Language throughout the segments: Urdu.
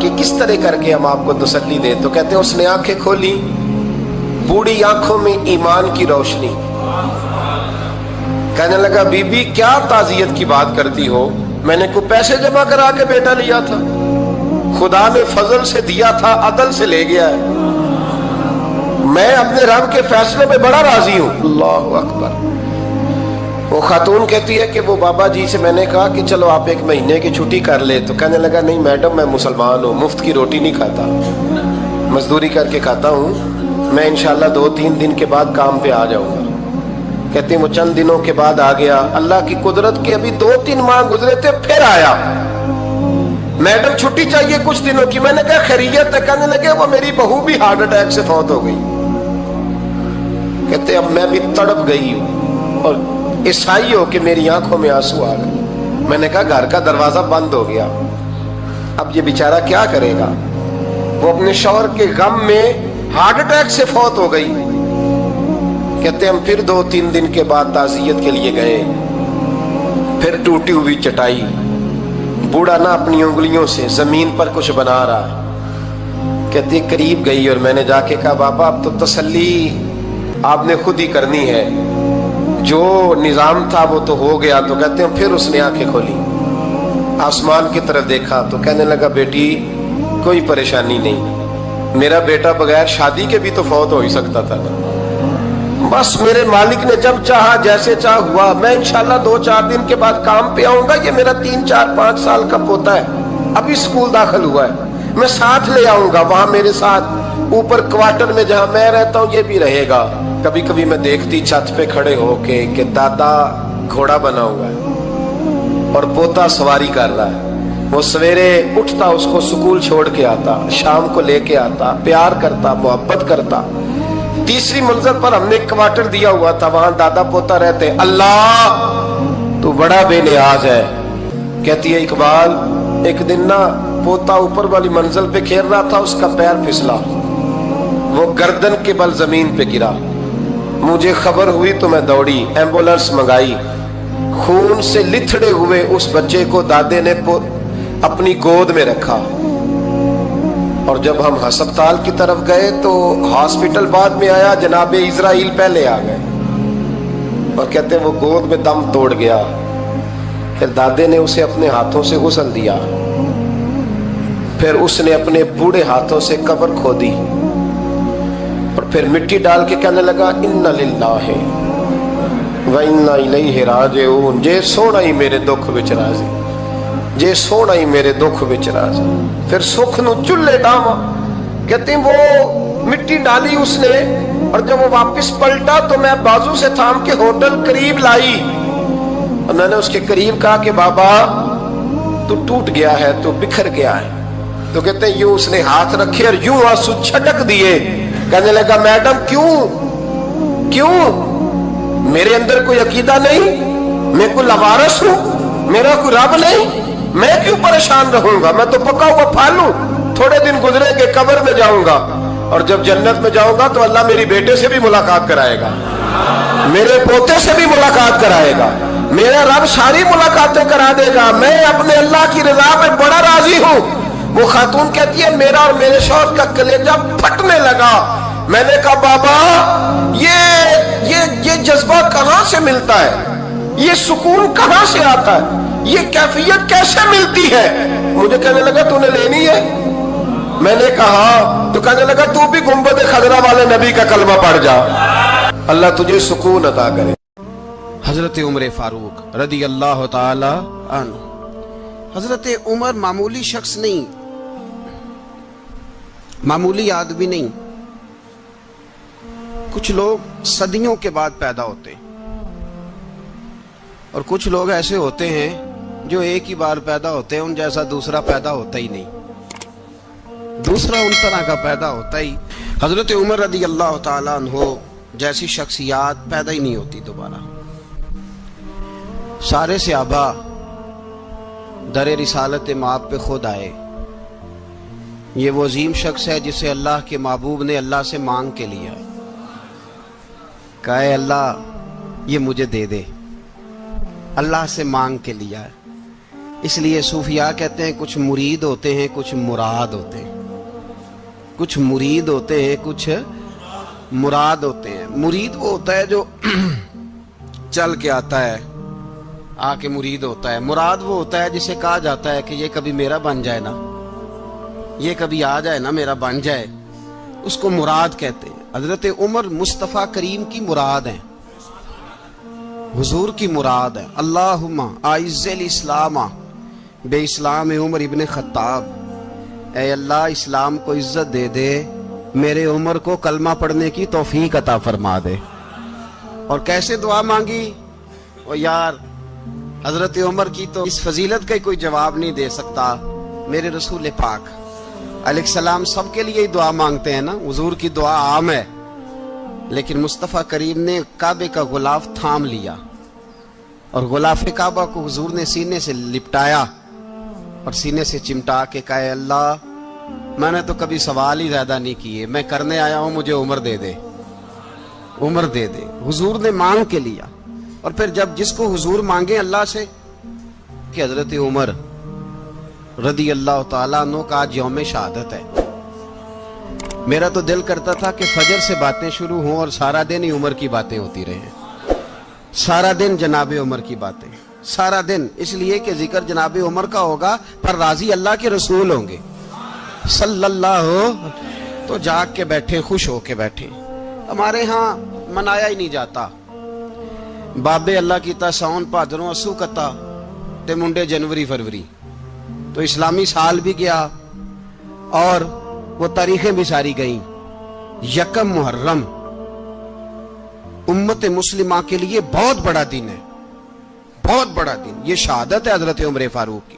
کہ کس طرح کر کے ہم آپ کو تسلی دیں. تو کہتے ہیں اس نے آنکھیں کھولی, بوڑھی آنکھوں میں ایمان کی روشنی. کہنے لگا بی بی کیا تعزیت کی بات کرتی ہو, میں نے کوئی پیسے جمع کرا کے بیٹا لیا تھا, خدا نے فضل سے دیا تھا, عدل سے لے گیا ہے, میں اپنے رب کے فیصلے پہ بڑا راضی ہوں. اللہ اکبر. وہ خاتون کہتی ہے کہ وہ بابا جی سے میں نے کہا کہ چلو آپ 1 مہینے کی چھٹی کر لے. تو کہنے لگا نہیں میڈم میں مسلمان ہوں, مفت کی روٹی نہیں کھاتا, مزدوری کر کے کھاتا ہوں, میں انشاءاللہ 2-3 دن کے بعد کام پہ آ جاؤں گا. کہتی ہیں وہ چند دنوں کے بعد آ گیا. اللہ کی قدرت کے ابھی 2-3 ماہ گزرے تھے, پھر آیا. میڈم چھٹی چاہیے کچھ دنوں کی. میں نے کہا خیریت ہے. کہنے لگے وہ میری بہو بھی ہارٹ اٹیک سے فوت ہو گئی. کہتے اب میں بھی تڑپ گئی ہوں اور عیسائی ہو کہ میری آنکھوں میں آنسو آ گئے. میں نے کہا گھر کا دروازہ بند ہو گیا, اب یہ بیچارہ کیا کرے گا. وہ اپنے شوہر کے غم میں ہارٹ اٹیک سے فوت ہو گئی. کہتے ہم پھر 2-3 دن کے بعد تعزیت کے لیے گئے. پھر ٹوٹی ہوئی چٹائی, بوڑھا نہ اپنی انگلیوں سے زمین پر کچھ بنا رہا ہے. کہتے قریب گئی اور میں نے جا کے کہا بابا اب تو تسلی آپ نے خود ہی کرنی ہے, جو نظام تھا وہ تو ہو گیا. تو کہتے ہیں پھر اس نے آنکھیں کھولی, آسمان کی طرف دیکھا تو کہنے لگا بیٹی کوئی پریشانی نہیں, میرا بیٹا بغیر شادی کے بھی تو فوت ہو ہی سکتا تھا نا, بس میرے مالک نے جب چاہا جیسے چاہ ہوا. میں انشاءاللہ 2-4 دن کے بعد کام پہ آؤں گا. یہ میرا 3-4-5 سال کا پوتا ہے, ابھی اسکول داخل ہوا ہے, میں ساتھ لے آؤں گا. وہاں میرے ساتھ اوپر کوارٹر میں جہاں میں رہتا ہوں یہ بھی رہے گا. کبھی کبھی میں دیکھتی چھت پہ کھڑے ہو کے کہ دادا گھوڑا بنا ہوا ہے اور پوتا سواری کر رہا ہے. وہ سویرے اٹھتا, اس کو سکول چھوڑ کے آتا, شام کو لے کے آتا, پیار کرتا, محبت کرتا. 3ری منزل پر ہم نے کوارٹر دیا ہوا تھا, وہاں دادا پوتا رہتے. اللہ تو بڑا بے نیاز ہے. کہتی ہے اقبال ایک دن نا پوتا اوپر والی منزل پہ کھیل رہا تھا, اس کا پیر پھسلا, وہ گردن کے بل زمین پہ گرا. مجھے خبر ہوئی تو میں دوڑی, ایمبولینس منگائی. خون سے لتھڑے ہوئے اس بچے کو دادے نے اپنی گود میں رکھا. اور جب ہم ہسپتال کی طرف گئے تو ہاسپٹل بعد میں آیا, جناب اسرائیل پہلے آ گئے اور کہتے ہیں وہ گود میں دم توڑ گیا. پھر دادے نے اسے اپنے ہاتھوں سے غسل دیا, پھر اس نے اپنے بوڑھے ہاتھوں سے قبر کھودی اور پھر مٹی ڈال کے کہنے لگا انا للہ و انا الیہ راجعون. جے سونا ہی میرے دکھ وچ راضی, جے سونا ہی میرے دکھ وچ راضی. پھر سکھ نو چلے ڈاواں. کہتے ہیں وہ مٹی ڈالی اس نے, اور جب وہ واپس پلٹا تو میں بازو سے تھام کے ہوٹل قریب لائی اور میں نے اس کے قریب کہا کہ بابا تو ٹوٹ گیا ہے, تو بکھر گیا ہے. تو کہتے ہیں یوں اس نے ہاتھ رکھے اور یوں آنسو چھٹک دیے. کہنے لگا میڈم کیوں میرے اندر کوئی عقیدہ نہیں, میں کوئی لوارث ہوں, میرا کوئی رب نہیں, میں کیوں پریشان رہوں گا, میں تو پکا ہوا پھل ہوں. تھوڑے دن گزریں گے قبر میں جاؤں گا, اور جب جنت میں جاؤں گا تو اللہ میری بیٹے سے بھی ملاقات کرائے گا, میرے پوتے سے بھی ملاقات کرائے گا, میرا رب ساری ملاقاتیں کرا دے گا. میں اپنے اللہ کی رضا پہ بڑا راضی ہوں. وہ خاتون کہتی ہے میرا اور میرے شوہر کا کلیجہ پھٹنے لگا. میں نے کہا بابا یہ جذبہ کہاں سے ملتا ہے, یہ سکون کہاں سے آتا ہے, یہ کیفیت کیسے ملتی ہے. مجھے کہنے لگا تو نے لینی ہے. میں نے کہا, تو کہنے لگا تو بھی گنبد خضرا والے نبی کا کلمہ پڑھ جا, اللہ تجھے سکون عطا کرے. حضرت عمر فاروق رضی اللہ تعالی عنہ. حضرت عمر معمولی شخص نہیں, معمولی آدمی نہیں. کچھ لوگ صدیوں کے بعد پیدا ہوتے ہیں اور کچھ لوگ ایسے ہوتے ہیں جو ایک ہی بار پیدا ہوتے ہیں, ان جیسا دوسرا پیدا ہوتا ہی نہیں, دوسرا ان طرح کا پیدا ہوتا ہی. حضرت عمر رضی اللہ تعالیٰ عنہ جیسی شخصیات پیدا ہی نہیں ہوتی دوبارہ. سارے صحابہ در رسالت مآب پہ خود آئے. یہ وہ عظیم شخص ہے جسے اللہ کے محبوب نے اللہ سے مانگ کے لیا, کہا اے اللہ یہ مجھے دے دے. اللہ سے مانگ کے لیا ہے. اس لیے صوفیاء کہتے ہیں کچھ مرید ہوتے ہیں کچھ مراد ہوتے ہیں، کچھ مرید ہوتے ہیں کچھ مراد ہوتے ہیں۔ مرید وہ ہوتا ہے جو چل کے آتا ہے، آ کے مرید ہوتا ہے۔ مراد وہ ہوتا ہے جسے کہا جاتا ہے کہ یہ کبھی میرا بن جائے نا، یہ کبھی آ جائے نا، میرا بن جائے، اس کو مراد کہتے ہیں۔ حضرت عمر مصطفیٰ کریم کی مراد ہیں، حضور کی مراد ہے۔ اللہم اعز الاسلام بے اسلام عمر ابن خطاب، اے اللہ اسلام کو عزت دے دے، میرے عمر کو کلمہ پڑھنے کی توفیق عطا فرما دے۔ اور کیسے دعا مانگی؟ او یار حضرت عمر کی تو اس فضیلت کا کوئی جواب نہیں دے سکتا، میرے رسول پاک علیہ السلام سب کے لیے ہی دعا مانگتے ہیں نا، حضور کی دعا عام ہے، لیکن مصطفیٰ کریم نے کعبے کا غلاف تھام لیا اور غلاف کعبہ کو حضور نے سینے سے لپٹایا اور سینے سے چمٹا کے کہا، اللہ میں نے تو کبھی سوال ہی زیادہ نہیں کیے، میں کرنے آیا ہوں، مجھے عمر دے دے، عمر دے دے۔ حضور نے مانگ کے لیا۔ اور پھر جب جس کو حضور مانگے اللہ سے کہ حضرت عمر رضی اللہ تعالیٰ عنہ کا آج یوم شہادت ہے، میرا تو دل کرتا تھا کہ فجر سے باتیں شروع ہوں اور سارا دن ہی عمر کی باتیں ہوتی رہیں، سارا دن جناب عمر کی باتیں، سارا دن، اس لیے کہ ذکر جناب عمر کا ہوگا پر راضی اللہ کے رسول ہوں گے صلی اللہ، تو جاگ کے بیٹھے، خوش ہو کے بیٹھے۔ ہمارے ہاں منایا ہی نہیں جاتا، بابے اللہ کیتا ساؤن بھادروں اسو کتا تے منڈے جنوری فروری، تو اسلامی سال بھی گیا اور وہ تاریخیں بھی ساری گئیں۔ یکم محرم امت مسلمہ کے لیے بہت بڑا دن ہے، بہت بڑا دن، یہ شہادت ہے حضرت عمر فاروق کی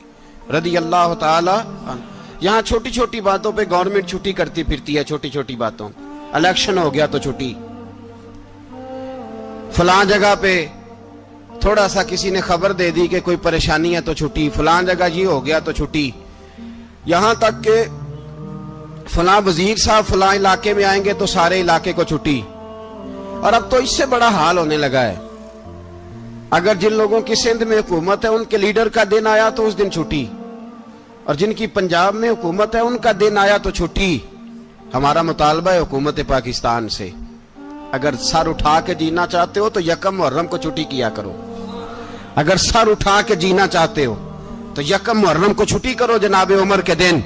رضی اللہ تعالی عنہ۔ یہاں چھوٹی چھوٹی باتوں پہ گورنمنٹ چھٹی کرتی پھرتی ہے، چھوٹی چھوٹی باتوں، الیکشن ہو گیا تو چھٹی، فلاں جگہ پہ تھوڑا سا کسی نے خبر دے دی کہ کوئی پریشانی ہے تو چھٹی، فلاں جگہ یہ ہو گیا تو چھٹی، یہاں تک کہ فلاں وزیر صاحب فلاں علاقے میں آئیں گے تو سارے علاقے کو چھٹی۔ اور اب تو اس سے بڑا حال ہونے لگا ہے، اگر جن لوگوں کی سندھ میں حکومت ہے ان کے لیڈر کا دن آیا تو اس دن چھٹی، اور جن کی پنجاب میں حکومت ہے ان کا دن آیا تو چھٹی۔ ہمارا مطالبہ ہے حکومت پاکستان سے، اگر سر اٹھا کے جینا چاہتے ہو تو یکم محرم کو چھٹی کیا کرو، اگر سر اٹھا کے جینا چاہتے ہو تو یکم محرم کو چھٹی کرو جناب عمر کے دن،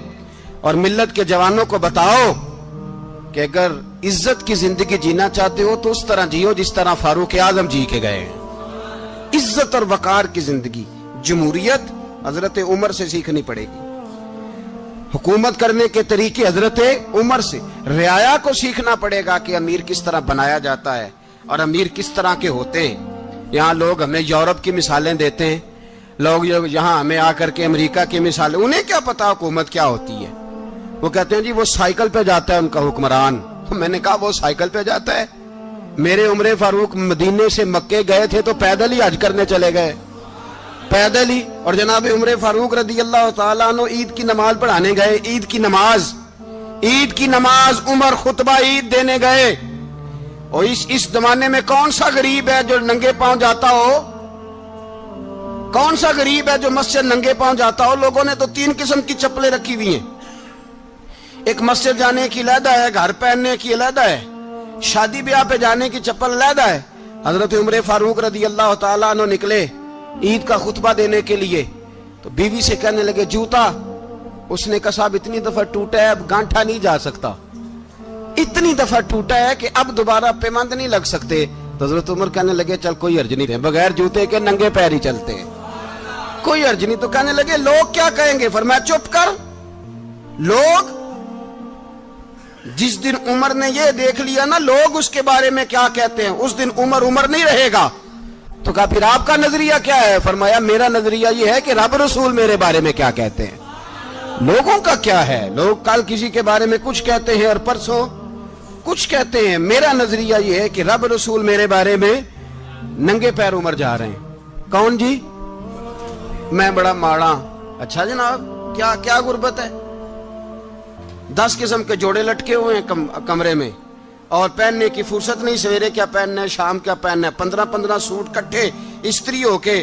اور ملت کے جوانوں کو بتاؤ کہ اگر عزت کی زندگی جینا چاہتے ہو تو اس طرح جیو جس طرح فاروق اعظم جی کے گئے ہیں، عزت اور وقار کی زندگی۔ جمہوریت حضرت عمر سے سیکھنی پڑے گی، حکومت کرنے کے طریقے حضرت عمر سے، رعایا کو سیکھنا پڑے گا کہ امیر کس طرح بنایا جاتا ہے اور امیر کس طرح کے ہوتے ہیں۔ یہاں لوگ ہمیں یورپ کی مثالیں دیتے ہیں، لوگ یہاں ہمیں آ کر کے امریکہ کی مثالیں، انہیں کیا پتا حکومت کیا ہوتی ہے، وہ کہتے ہیں جی وہ سائیکل پہ جاتا ہے ان کا حکمران۔ میں نے کہا وہ سائیکل پہ جاتا ہے؟ میرے عمر فاروق مدینے سے مکے گئے تھے تو پیدل ہی حج کرنے چلے گئے، پیدل ہی۔ اور جناب عمر فاروق رضی اللہ تعالیٰ عنہ عید کی نماز پڑھانے گئے، عید کی نماز عمر خطبہ عید دینے گئے۔ اور اس زمانے میں کون سا غریب ہے جو ننگے پاؤں جاتا ہو؟ کون سا غریب ہے جو مسجد ننگے پاؤں جاتا ہو؟ لوگوں نے تو 3 قسم کی چپلیں رکھی ہوئی ہیں، ایک مسجد جانے کی علیحدہ ہے، گھر پہننے کی علیحدہ ہے، شادی بیاہ پہ جانے کی چپل علیحدہ ہے۔ حضرت عمر فاروق رضی اللہ تعالیٰ عنہ نکلے عید کا خطبہ دینے کے لیے، تو بیوی سے کہنے لگے جوتا، اس نے کہا صاحب اتنی دفعہ ٹوٹا ہے اب گانٹھا نہیں جا سکتا، اتنی دفعہ ٹوٹا ہے کہ اب دوبارہ پیمند نہیں لگ سکتے۔ تو حضرت عمر کہنے لگے چل کوئی حرج نہیں، بغیر جوتے کے ننگے پیر ہی چلتے ہیں، کوئی حرج نہیں۔ تو کہنے لگے لوگ کیا کہیں گے؟ فرمایا چپ کر، لوگ جس دن عمر نے یہ دیکھ لیا نا لوگ اس کے بارے میں کیا کہتے ہیں، اس دن عمر نہیں رہے گا۔ تو کہا پھر آپ کا نظریہ کیا ہے؟ فرمایا میرا نظریہ یہ ہے کہ رب رسول میرے بارے میں کیا کہتے ہیں، لوگوں کا کیا ہے؟ لوگ کل کسی کے بارے میں کچھ کہتے ہیں اور پرسوں کچھ کہتے ہیں، میرا نظریہ یہ ہے کہ رب رسول میرے بارے میں ننگے پیر عمر جا رہے ہیں۔ کون جی؟ میں بڑا ماڑا۔ اچھا جناب کیا غربت ہے؟ 10 قسم کے جوڑے لٹکے ہوئے ہیں کمرے میں اور پہننے کی فرصت نہیں، سویرے کیا پہننا ہے، شام کیا پہننا ہے، 15 سوٹ کٹھے استری ہو کے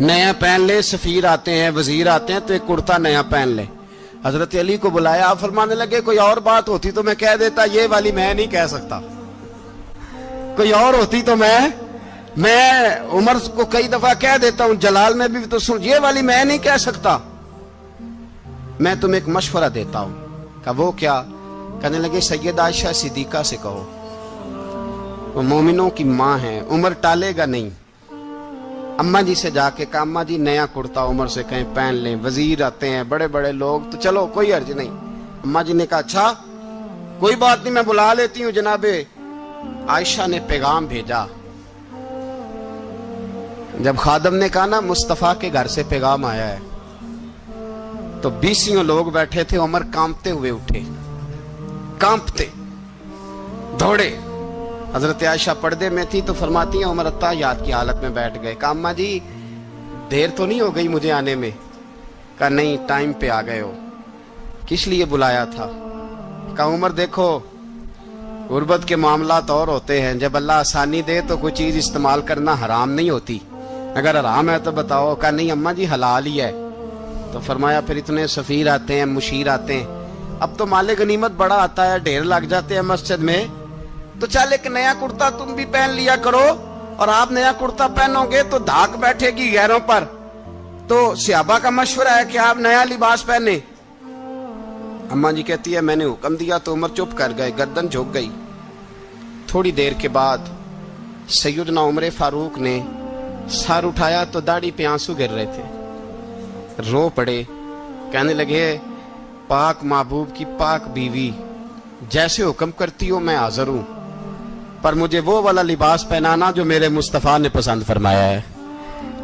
نیا پہن لے، سفیر آتے ہیں، وزیر آتے ہیں تو ایک کرتا نیا پہن لے۔ حضرت علی کو بلایا، آپ فرمانے لگے کوئی اور بات ہوتی تو میں کہہ دیتا، یہ والی میں نہیں کہہ سکتا، کوئی اور ہوتی تو میں عمر کو کئی دفعہ کہہ دیتا ہوں، جلال میں بھی تو سن، یہ والی میں نہیں کہہ سکتا، میں تمہیں ایک مشورہ دیتا ہوں۔ کہا وہ کیا؟ کہنے لگے سید عائشہ صدیقہ سے کہو، وہ مومنوں کی ماں ہیں، عمر ٹالے گا نہیں۔ اماں جی سے جا کے کہا اماں جی نیا کرتا عمر سے کہیں پہن لیں، وزیر آتے ہیں، بڑے بڑے لوگ، تو چلو کوئی حرج نہیں۔ اماں جی نے کہا اچھا کوئی بات نہیں، میں بلا لیتی ہوں۔ جناب عائشہ نے پیغام بھیجا، جب خادم نے کہا نا مصطفیٰ کے گھر سے پیغام آیا ہے، تو 20 لوگ بیٹھے تھے، عمر کانپتے ہوئے اٹھے، کانپتے دوڑے۔ حضرت عائشہ پردے میں تھی تو فرماتی ہیں عمر اتحیات کی حالت میں بیٹھ گئے۔ کہا اماں جی دیر تو نہیں ہو گئی مجھے آنے میں؟ کہا نہیں، ٹائم پہ آ گئے ہو۔ کس لیے بلایا تھا؟ کہا عمر دیکھو غربت کے معاملات اور ہوتے ہیں، جب اللہ آسانی دے تو کوئی چیز استعمال کرنا حرام نہیں ہوتی، اگر حرام ہے تو بتاؤ۔ کہا نہیں اماں جی حلال ہی ہے۔ تو فرمایا پھر اتنے سفیر آتے ہیں، مشیر آتے ہیں، اب تو مال غنیمت بڑا آتا ہے، ڈھیر لگ جاتے ہیں مسجد میں، تو چل ایک نیا کرتا تم بھی پہن لیا کرو، اور آپ نیا کرتا پہنو گے تو دھاک بیٹھے گی غیروں پر۔ تو صحابہ کا مشورہ ہے کہ آپ نیا لباس پہنے۔ اماں جی کہتی ہے میں نے حکم دیا تو عمر چپ کر گئے، گردن جھک گئی۔ تھوڑی دیر کے بعد سیدنا عمر فاروق نے سر اٹھایا تو داڑھی پہ آنسو گر رہے تھے، رو پڑے، کہنے لگے پاک محبوب کی پاک بیوی، جیسے حکم کرتی ہو میں حاضر ہوں، پر مجھے وہ والا لباس پہنانا جو میرے مصطفیٰ نے پسند فرمایا ہے۔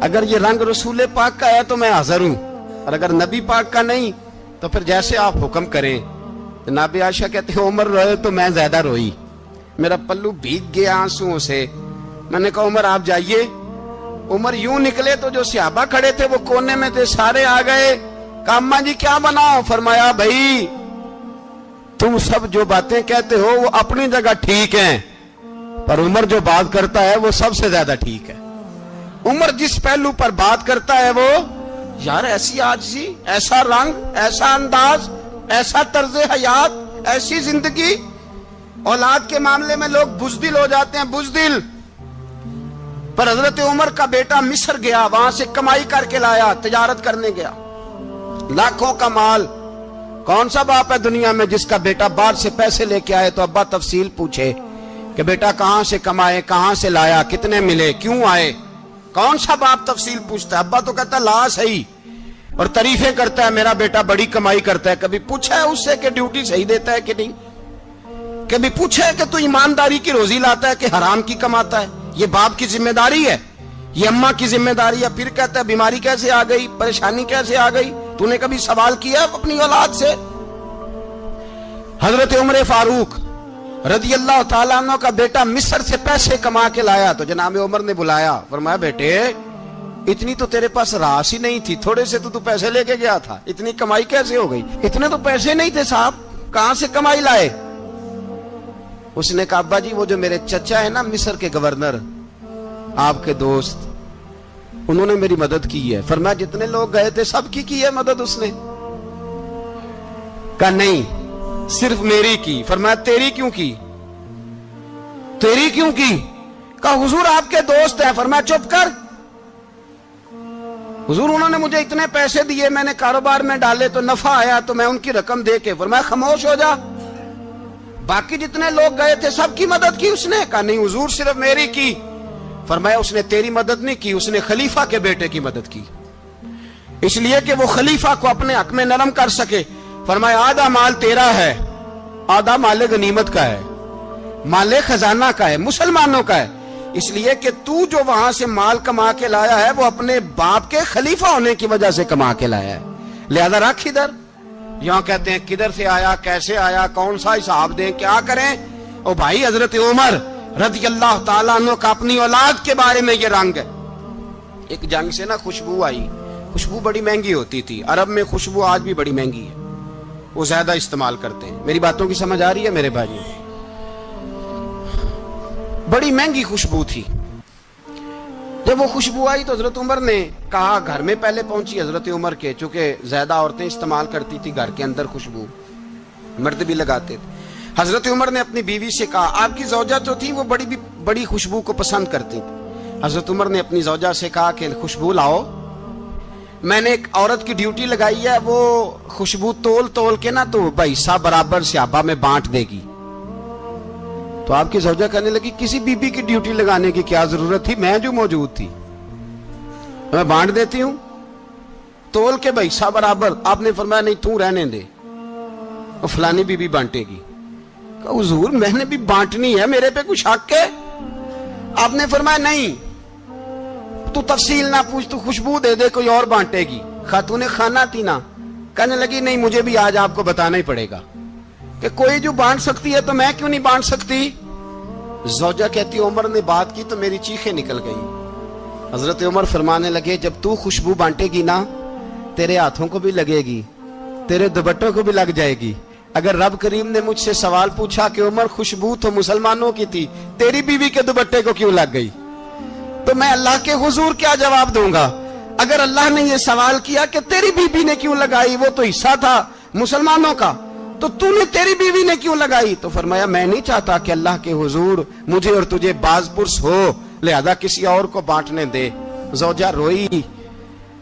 اگر یہ رنگ رسول پاک کا ہے تو میں حاضر ہوں، اور اگر نبی پاک کا نہیں تو پھر جیسے آپ حکم کریں۔ جناب عائشہ کہتے ہیں عمر روئے تو میں زیادہ روئی، میرا پلو بھیگ گیا آنسوؤں سے۔ میں نے کہا عمر آپ جائیے۔ عمر یوں نکلے تو جو صحابہ کھڑے تھے وہ کونے میں تھے، سارے آ گئے۔ کہا اماں جی کیا بناؤ؟ فرمایا بھائی تم سب جو باتیں کہتے ہو وہ اپنی جگہ ٹھیک ہیں، پر عمر جو بات کرتا ہے وہ سب سے زیادہ ٹھیک ہے۔ عمر جس پہلو پر بات کرتا ہے وہ، یار ایسی عاجزی، ایسا رنگ، ایسا انداز، ایسا طرز حیات، ایسی زندگی۔ اولاد کے معاملے میں لوگ بزدل ہو جاتے ہیں، بزدل، پر حضرت عمر کا بیٹا مصر گیا، وہاں سے کمائی کر کے لایا، تجارت کرنے گیا، لاکھوں کا مال۔ کون سا باپ ہے دنیا میں جس کا بیٹا باہر سے پیسے لے کے آئے تو ابا تفصیل پوچھے کہ بیٹا کہاں سے کمائے، کہاں سے لایا، کتنے ملے، کیوں آئے؟ کون سا باپ تفصیل پوچھتا ہے؟ ابا تو کہتا ہے لا صحیح، اور تعریفیں کرتا ہے میرا بیٹا بڑی کمائی کرتا ہے۔ کبھی پوچھا ہے اس سے کہ ڈیوٹی صحیح دیتا ہے کہ نہیں؟ کبھی پوچھا ہے کہ تو ایمانداری کی روزی لاتا ہے کہ حرام کی کماتا ہے؟ یہ باپ کی ذمہ داری ہے، یہ اماں کی ذمہ داری ہے۔ پھر کہتا ہے بیماری کیسے آ گئی، پریشانی کیسے آ گئی؟ تو نے کبھی سوال کیا اپنی اولاد سے؟ حضرت عمر فاروق رضی اللہ تعالیٰ عنہ کا بیٹا مصر سے پیسے کما کے لایا تو جناب عمر نے بلایا، فرمایا بیٹے اتنی تو تیرے پاس راس ہی نہیں تھی، تھوڑے سے تو پیسے لے کے گیا تھا، اتنی کمائی کیسے ہو گئی؟ اتنے تو پیسے نہیں تھے صاحب، کہاں سے کمائی لائے؟ اس نے کہا ابا جی وہ جو میرے چچا ہے نا مصر کے گورنر، آپ کے دوست، انہوں نے میری مدد کی ہے۔ فرمایا جتنے لوگ گئے تھے سب کی ہے مدد اس نے؟ کہا نہیں صرف میری کی۔ فرمایا تیری کیوں کی؟ تیری کیوں کی؟ کہا حضور آپ کے دوست ہیں۔ فرمایا چپ کر، حضور انہوں نے مجھے اتنے پیسے دیے، میں نے کاروبار میں ڈالے تو نفع آیا تو میں ان کی رقم دے کے۔ فرمایا خاموش ہو جا، باقی جتنے لوگ گئے تھے سب کی مدد کی اس نے؟ کہا نہیں حضور صرف میری کی۔ فرمایا اس نے تیری مدد نہیں کی، اس نے خلیفہ کے بیٹے کی مدد کی، اس لیے کہ وہ خلیفہ کو اپنے حق میں نرم کر سکے۔ فرمایا آدھا مال تیرا ہے، آدھا مال غنیمت کا ہے، مال خزانہ کا ہے، مسلمانوں کا ہے، اس لیے کہ تو جو وہاں سے مال کما کے لایا ہے وہ اپنے باپ کے خلیفہ ہونے کی وجہ سے کما کے لایا ہے، لہذا رکھ ادھر۔ یہاں کہتے ہیں کدھر سے آیا، کیسے آیا، کون سا حساب دیں، کیا کریں؟ او بھائی حضرت عمر رضی اللہ تعالیٰ عنہ کا اپنی اولاد کے بارے میں یہ رنگ ہے۔ ایک جنگ سے نا خوشبو آئی، خوشبو بڑی مہنگی ہوتی تھی، عرب میں خوشبو آج بھی بڑی مہنگی ہے، وہ زیادہ استعمال کرتے ہیں۔ میری باتوں کی سمجھ آ رہی ہے میرے بھائیوں؟ بڑی مہنگی خوشبو تھی۔ جب وہ خوشبو آئی تو حضرت عمر نے کہا, گھر میں پہلے پہنچی حضرت عمر کے, چونکہ زیادہ عورتیں استعمال کرتی تھی گھر کے اندر خوشبو, مرد بھی لگاتے تھے. حضرت عمر نے اپنی بیوی سے کہا, آپ کی زوجہ جو تھی وہ بڑی خوشبو کو پسند کرتی تھی. حضرت عمر نے اپنی زوجہ سے کہا کہ خوشبو لاؤ, میں نے ایک عورت کی ڈیوٹی لگائی ہے, وہ خوشبو تول کے نا تو حصہ برابر صحابہ میں بانٹ دے گی. تو آپ کی زوجہ کہنے لگی, کسی بی بی کی ڈیوٹی لگانے کی کیا ضرورت تھی, میں جو موجود تھی میں بانٹ دیتی ہوں تول کے حصہ برابر. آپ نے فرمایا نہیں تو رہنے دے, اور فلانی بی بی بانٹے گی. کہا حضور میں نے بھی بانٹنی ہے, میرے پہ کچھ حق ہے؟ آپ نے فرمایا نہیں, تو تفصیل نہ پوچھ, تو خوشبو دے دے, کوئی اور بانٹے گی. خاتون خانہ تھی نا, کہنے لگی نہیں مجھے بھی آج آپ کو بتانا ہی پڑے گا کہ کوئی جو بانٹ سکتی ہے تو میں کیوں نہیں بانٹ سکتی. زوجہ کہتی عمر نے بات کی تو میری چیخیں نکل گئی. حضرت عمر فرمانے لگے, جب تو خوشبو بانٹے گی نا تیرے ہاتھوں کو بھی لگے گی, تیرے دوپٹوں کو بھی لگ جائے گی. اگر رب کریم نے مجھ سے سوال پوچھا کہ عمر خوشبو تو مسلمانوں کی تھی, تیری بیوی کے دوپٹے کو کیوں لگ گئی, تو میں اللہ کے حضور کیا جواب دوں گا؟ اگر اللہ نے یہ سوال کیا کہ تیری بیوی نے کیوں لگائی, وہ تو حصہ تھا مسلمانوں کا, تو نے تیری بیوی نے کیوں لگائی؟ تو فرمایا میں نہیں چاہتا کہ اللہ کے حضور مجھے اور تجھے باز پرس ہو, لہذا کسی اور کو بانٹنے دے. زوجہ روئی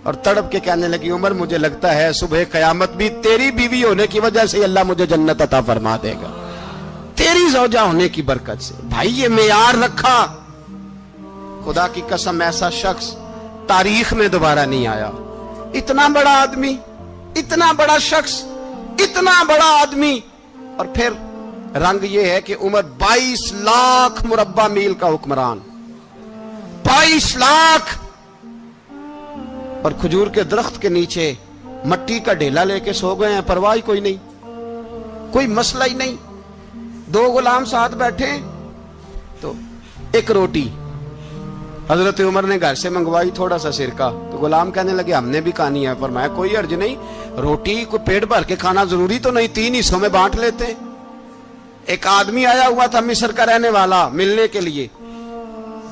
اور تڑپ کے کہنے لگی, عمر مجھے لگتا ہے صبح قیامت بھی تیری بیوی ہونے کی وجہ سے اللہ مجھے جنت عطا فرما دے گا, تیری زوجہ ہونے کی برکت سے. بھائی یہ معیار رکھا, خدا کی قسم ایسا شخص تاریخ میں دوبارہ نہیں آیا. اتنا بڑا آدمی, اتنا بڑا شخص, اتنا بڑا آدمی, اور پھر رنگ یہ ہے کہ عمر 22 لاکھ مربع میل کا حکمران, 22 لاکھ, اور کھجور کے درخت کے نیچے مٹی کا ڈھیلا لے کے سو گئے ہیں, پرواہ کوئی نہیں, کوئی مسئلہ ہی نہیں. 2 غلام ساتھ بیٹھے تو ایک روٹی حضرت عمر نے گھر سے منگوائی, تھوڑا سا سرکہ, تو غلام کہنے لگے ہم نے بھی کھانی ہے. فرمایا کوئی حرج نہیں, روٹی کو پیٹ بھر کے کھانا ضروری تو نہیں, 3 حصوں میں بانٹ لیتے. ایک آدمی آیا ہوا تھا مصر کا رہنے والا ملنے کے لیے,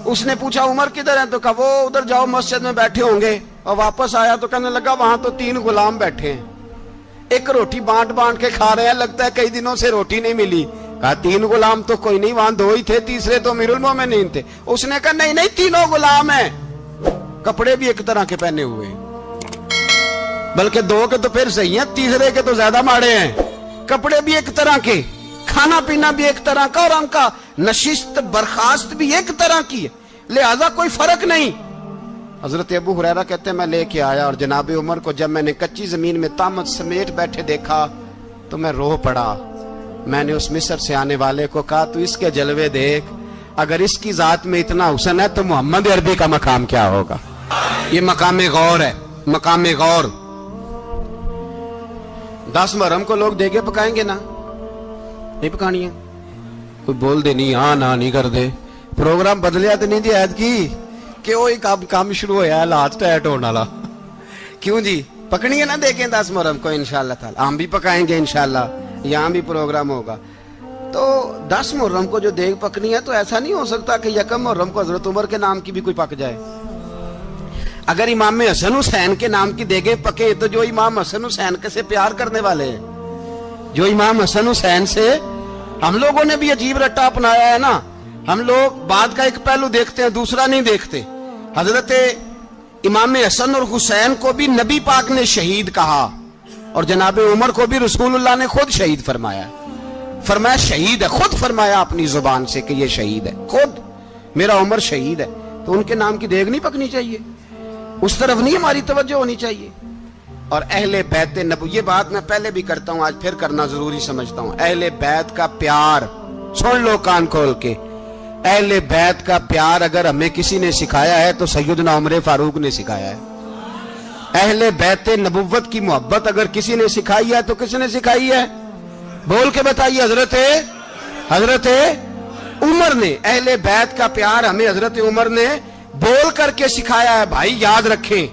اس نے پوچھا عمر کدھر ہیں, تو کہا وہ ادھر جاؤ مسجد میں بیٹھے ہوں گے. اور واپس آیا تو کہنے لگا وہاں تو 3 غلام بیٹھے ہیں, ایک روٹی بانٹ کے کھا رہے ہیں, لگتا ہے کئی دنوں سے روٹی نہیں ملی. کہا 3 غلام تو کوئی نہیں, وہاں 2 ہی تھے, تیسرے تو امیر المومنین تھے. اس نے کہا نہیں 3 غلام ہیں, کپڑے بھی ایک طرح کے پہنے ہوئے, بلکہ 2 کے تو پھر صحیح ہیں, تیسرے کے تو زیادہ ماڑے ہیں. کپڑے بھی ایک طرح کے, کھانا پینا بھی ایک طرح کا, اور ان کا نشست برخاست بھی ایک طرح کی ہے, لہذا کوئی فرق نہیں. حضرت ابو ہریرہ کہتے ہیں میں لے کے آیا, اور جناب عمر کو جب میں نے کچی زمین میں تامت سمیٹ بیٹھے دیکھا تو میں رو پڑا. میں نے اس مصر سے آنے والے کو کہا تو اس کے جلوے دیکھ, اگر اس کی ذات میں اتنا حسن ہے تو محمد عربی کا مقام کیا ہوگا. یہ مقام غور ہے, مقام غور. 10 محرم کو لوگ دیگے پکائیں گے نا, نہیں پکانی ہے, کوئی بول دے نہیں, ہاں نہ نہیں کر دے, پروگرام بدلیا تو نہیں دی عید کی کہ وہ کام شروع ہویا ہے لات ٹائٹ ہونے والا. کیوں جی, پکنی ہے نا دیکھیں 10 محرم کو انشاءاللہ تعالی, ہم بھی پکائیں گے انشاءاللہ, یہاں بھی پروگرام ہوگا. تو 10 محرم کو جو دیگ پکنی ہے تو ایسا نہیں ہو سکتا کہ 1 محرم کو حضرت عمر کے نام کی بھی کوئی پک جائے. اگر امام حسن حسین کے نام کی دیگیں پکے تو جو امام حسن حسین سے پیار کرنے والے ہیں, جو امام حسن حسین سے, ہم لوگوں نے بھی عجیب رٹا اپنایا ہے نا, ہم لوگ بعد کا ایک پہلو دیکھتے ہیں دوسرا نہیں دیکھتے. حضرت امام حسن اور حسین کو بھی نبی پاک نے شہید کہا, اور جناب عمر کو بھی رسول اللہ نے خود شہید فرمایا. فرمایا شہید ہے, خود فرمایا اپنی زبان سے کہ یہ شہید ہے, خود میرا عمر شہید ہے. تو ان کے نام کی دیگ نہیں پکنی چاہیے, اس طرف نہیں ہماری توجہ ہونی چاہیے. اور اہل بیت نبوت, یہ بات میں پہلے بھی کرتا ہوں, آج پھر کرنا ضروری سمجھتا ہوں. اہل بیت کا پیار سن لو کان کھول کے, اہل بیت کا پیار اگر ہمیں کسی نے سکھایا ہے تو سیدنا عمر فاروق نے سکھایا ہے. اہل بیت نبوت کی محبت اگر کسی نے سکھائی ہے تو کس نے سکھائی ہے؟ بول کے بتائیے. حضرت عمر نے. اہل بیت کا پیار ہمیں حضرت عمر نے بول کر کے سکھایا ہے. بھائی یاد رکھیں,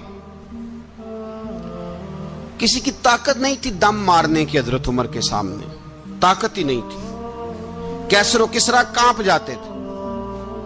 کسی کی طاقت نہیں تھی دم مارنے کی حضرت عمر کے سامنے, طاقت ہی نہیں تھی. کیسر و کسرا کانپ جاتے تھے,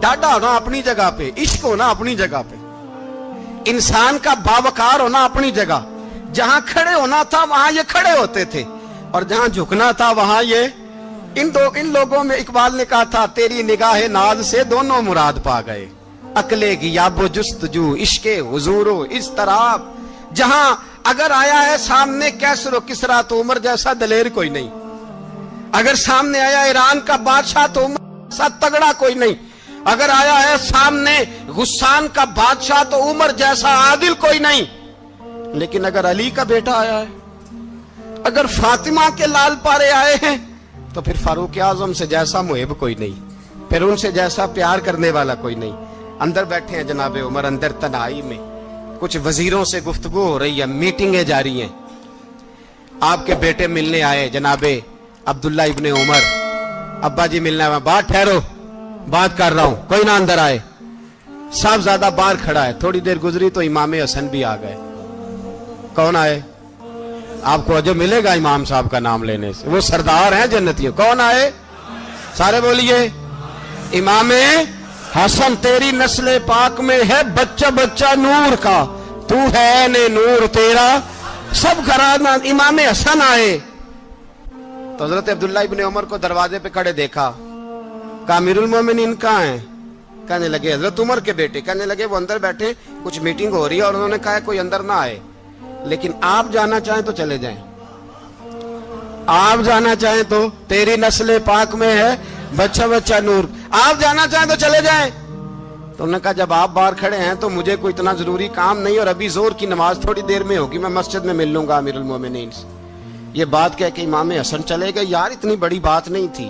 ڈاڈا ہونا اپنی جگہ پہ، عشق ہونا اپنی جگہ پہ، انسان کا باوقار ہونا اپنی جگہ، جہاں کھڑے ہونا تھا وہاں یہ کھڑے ہوتے تھے، اور جہاں جھکنا تھا وہاں یہ ان لوگوں میں اقبال نے کہا تھا تیری نگاہ ناز سے دونوں مراد پا گئے، عقلِ غیاب و جستجو، عشق حضور و اضطراب، جہاں اگر آیا ہے سامنے کیسر و کسریٰ تو عمر جیسا دلیر کوئی نہیں، اگر سامنے آیا ایران کا بادشاہ تو عمر جیسا تگڑا کوئی نہیں، اگر آیا ہے سامنے غسان کا بادشاہ تو عمر جیسا عادل کوئی نہیں، لیکن اگر علی کا بیٹا آیا ہے، اگر فاطمہ کے لال پارے آئے ہیں تو پھر فاروق اعظم سے جیسا محب کوئی نہیں، پھر ان سے جیسا پیار کرنے والا کوئی نہیں۔ اندر بیٹھے ہیں جناب عمر، اندر تنہائی میں کچھ وزیروں سے گفتگو ہو رہی ہے، میٹنگیں جاری ہیں، آپ کے بیٹے ملنے آئے جناب عبداللہ ابن عمر، ابا جی ملنا ہے، بات ٹھہرو بات کر رہا ہوں، کوئی نہ اندر آئے، صاحب زیادہ باہر کھڑا ہے، تھوڑی دیر گزری تو امام حسن بھی آ گئے، کون آئے؟ آپ کو جو ملے گا امام صاحب کا نام لینے سے، وہ سردار ہیں جنتیوں، کون آئے؟ سارے بولیے، امام حسن تیری نسل پاک میں ہے بچہ بچہ نور کا، تو ہے نے نور تیرا سب گھرانہ، امام حسن آئے تو حضرت عبداللہ ابن عمر کو دروازے پہ کھڑے دیکھا، کہا امیر المومنین کہاں ہیں؟ کہنے لگے حضرت عمر کے بیٹے، کہنے لگے وہ اندر بیٹھے، کچھ میٹنگ ہو رہی ہے، اور انہوں نے کہا کوئی اندر نہ آئے، لیکن آپ جانا چاہیں تو چلے جائیں، آپ جانا چاہیں تو تیری نسل پاک میں ہے بچہ بچہ نور، آپ جانا چاہیں تو چلے جائیں۔ تو انہوں نے کہا جب آپ باہر کھڑے ہیں تو مجھے کوئی اتنا ضروری کام نہیں، اور ابھی زور کی نماز تھوڑی دیر میں ہوگی، میں مسجد میں مل لوں گا امیر المومنین سے۔ یہ بات کہہ کہ امام حسن چلے گئے، یار اتنی بڑی بات نہیں تھی،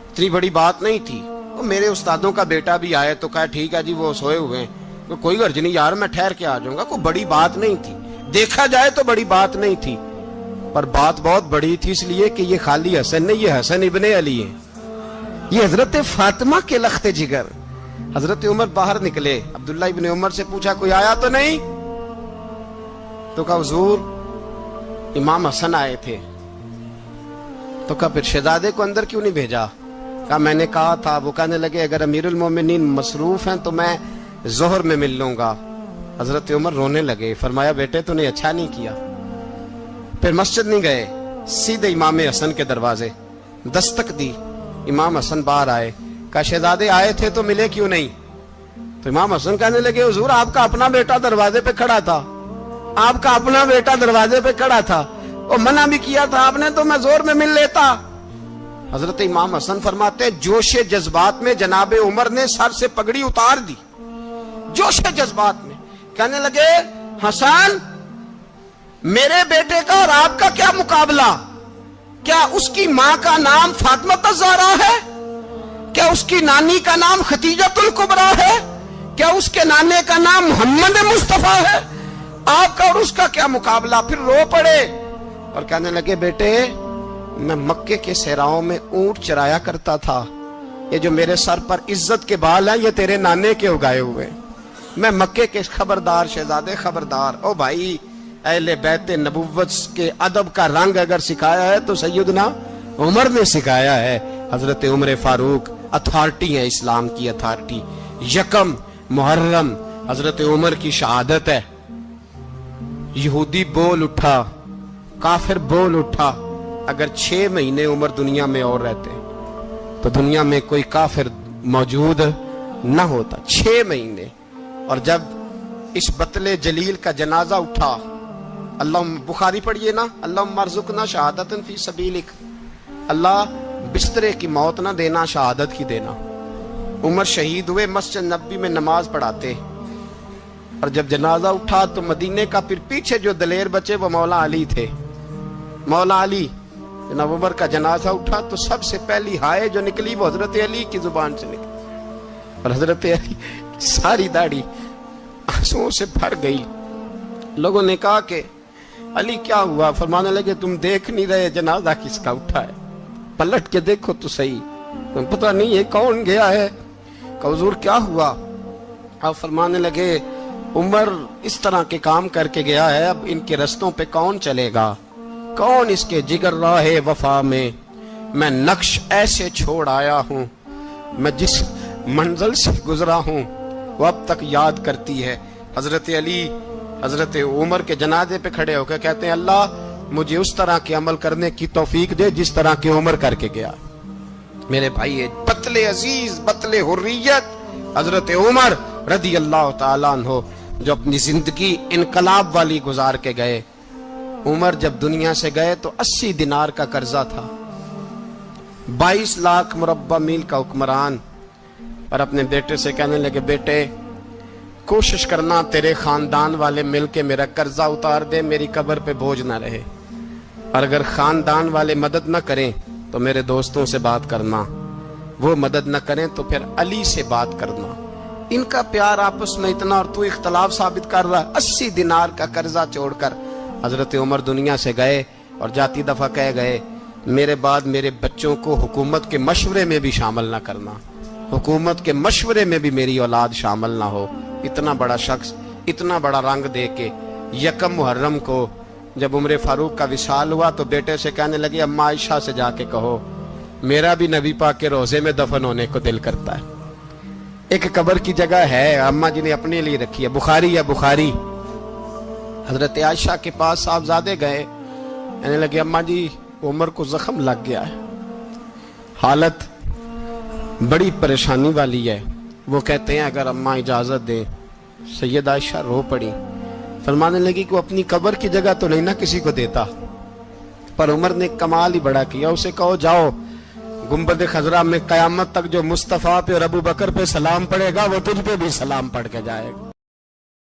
اتنی بڑی بات نہیں تھی، وہ میرے استادوں کا بیٹا بھی آئے تو کہا ٹھیک ہے جی وہ سوئے ہوئے ہیں، کوئی غرض نہیں یار میں ٹھہر کے آ جاؤں گا، کوئی بڑی بات نہیں تھی، دیکھا جائے تو بڑی بات نہیں تھی، پر بات بہت بڑی تھی، اس لیے کہ یہ خالی حسن نہیں، یہ حسن ابن علی ہے، یہ حضرت فاطمہ کے لخت جگر۔ حضرت عمر باہر نکلے، عبداللہ ابن عمر سے پوچھا کوئی آیا تو نہیں؟ تو کہا حضور امام حسن آئے تھے۔ تو کہا پھر شہزادے کو اندر کیوں نہیں بھیجا؟ کہا میں نے کہا تھا، وہ کہنے لگے اگر امیر المومنین مصروف ہیں تو میں ظہر میں مل لوں گا۔ حضرت عمر رونے لگے، فرمایا بیٹے تو نے اچھا نہیں کیا۔ پھر مسجد نہیں گئے، سیدھے امام حسن کے دروازے دستک دی، امام حسن باہر آئے، کہا شہزادے آئے تھے تو ملے کیوں نہیں؟ تو امام حسن کہنے لگے حضور آپ کا اپنا بیٹا دروازے پہ کھڑا تھا، آپ کا اپنا بیٹا دروازے پہ کھڑا تھا، اور منع بھی کیا تھا آپ نے تو میں زور میں مل لیتا۔ حضرت امام حسن فرماتے جوش جذبات میں جناب عمر نے سر سے پگڑی اتار دی، جوش جذبات میں کہنے لگے حسن میرے بیٹے کا اور آپ کا کیا مقابلہ؟ کیا اس کی ماں کا نام فاطمہ الزہرا ہے؟ کیا اس کی نانی کا نام خدیجۃ الکبریٰ ہے؟ کیا اس کے نانے کا نام محمد مصطفیٰ ہے؟ آپ کا اور اس کا کیا مقابلہ؟ پھر رو پڑے اور کہنے لگے بیٹے میں مکے کے صحراؤں میں اونٹ چرایا کرتا تھا، یہ جو میرے سر پر عزت کے بال ہیں یہ تیرے نانے کے اگائے ہوئے، میں مکے کے خبردار شہزادے خبردار۔ او بھائی اہل بیت نبوت کے ادب کا رنگ اگر سکھایا ہے تو سیدنا عمر نے سکھایا ہے۔ حضرت عمر فاروق اتھارٹی ہے، اسلام کی اتھارٹی۔ یکم محرم حضرت عمر کی شہادت ہے، یہودی بول اٹھا، کافر بول اٹھا، اگر 6 مہینے عمر دنیا میں اور رہتے تو دنیا میں کوئی کافر موجود نہ ہوتا، 6 مہینے۔ اور جب اس بطل جلیل کا جنازہ اٹھا، اللہ بخاری پڑھیے نا، اللہم ارزقنا شہادت فی سبیلک، اللہ بسترے کی موت نہ دینا، شہادت کی دینا۔ عمر شہید ہوئے، مسجد نبوی میں نماز پڑھاتے، اور جب جنازہ اٹھا تو مدینے کا پھر پیچھے جو دلیر بچے وہ مولا علی تھے، مولا علی۔ جناب عمر کا جنازہ اٹھا تو سب سے پہلی ہائے جو نکلی وہ حضرت علی کی زبان سے نکلی، اور حضرت علی ساری داڑھی آنسوؤں سے بھر گئی۔ لوگوں نے کہا کہ علی کیا ہوا؟ فرمانے لگے تم دیکھ نہیں رہے جنازہ کس کا اٹھا ہے، پلٹ کے دیکھو تو صحیح، تم پتہ نہیں یہ کون گیا ہے؟ کہ حضور کیا ہوا؟ آپ فرمانے لگے عمر اس طرح کے کام کر کے گیا ہے، اب ان کے رستوں پہ کون چلے گا؟ کون اس کے جگر راہ وفا میں؟ میں نقش ایسے چھوڑ آیا ہوں میں جس منزل سے گزرا ہوں وہ اب تک یاد کرتی ہے. حضرت علی حضرت عمر کے جنازے پہ کھڑے ہو کے کہتے ہیں اللہ مجھے اس طرح کے عمل کرنے کی توفیق دے جس طرح کی عمر کر کے گیا. میرے بھائی بطل عزیز بطل حریت حضرت عمر رضی اللہ تعالیٰ عنہ جو اپنی زندگی انقلاب والی گزار کے گئے. عمر جب دنیا سے گئے تو 80 دینار کا قرضہ تھا. 22 لاکھ مربع میل کا حکمران. اور اپنے بیٹے سے کہنے لگے بیٹے کوشش کرنا تیرے خاندان والے مل کے میرا قرضہ اتار دے, میری قبر پہ بوجھ نہ رہے. اور اگر خاندان والے مدد نہ کریں تو میرے دوستوں سے بات کرنا, وہ مدد نہ کریں تو پھر علی سے بات کرنا. ان کا پیار آپس میں اتنا اور تو اختلاف ثابت کر رہا. 80 دینار کا قرضہ چھوڑ کر حضرت عمر دنیا سے گئے اور جاتی دفعہ کہہ گئے میرے بعد میرے بچوں کو حکومت کے مشورے میں بھی شامل نہ کرنا, حکومت کے مشورے میں بھی میری اولاد شامل نہ ہو. اتنا بڑا شخص اتنا بڑا رنگ دے کے یکم محرم کو جب عمر فاروق کا وصال ہوا تو بیٹے سے کہنے لگے اماں عائشہ سے جا کے کہو میرا بھی نبی پاک کے روزے میں دفن ہونے کو دل کرتا ہے. ایک قبر کی جگہ ہے اماں جی نے اپنے لیے رکھی ہے, بخاری ہے بخاری. حضرت عائشہ کے پاس صاحبزادے گئے, کہنے لگے اماں جی عمر کو زخم لگ گیا ہے, حالت بڑی پریشانی والی ہے. وہ کہتے ہیں اگر اماں اجازت دیں. سید عائشہ رو پڑی, فرمانے لگی کہ وہ اپنی قبر کی جگہ تو نہیں نہ کسی کو دیتا, پر عمر نے کمال ہی بڑا کیا. اسے کہو جاؤ گنبد خضرا میں قیامت تک جو مصطفیٰ پہ اور ابو بکر پہ سلام پڑے گا وہ تجھ پہ بھی سلام پڑھ کے جائے گا.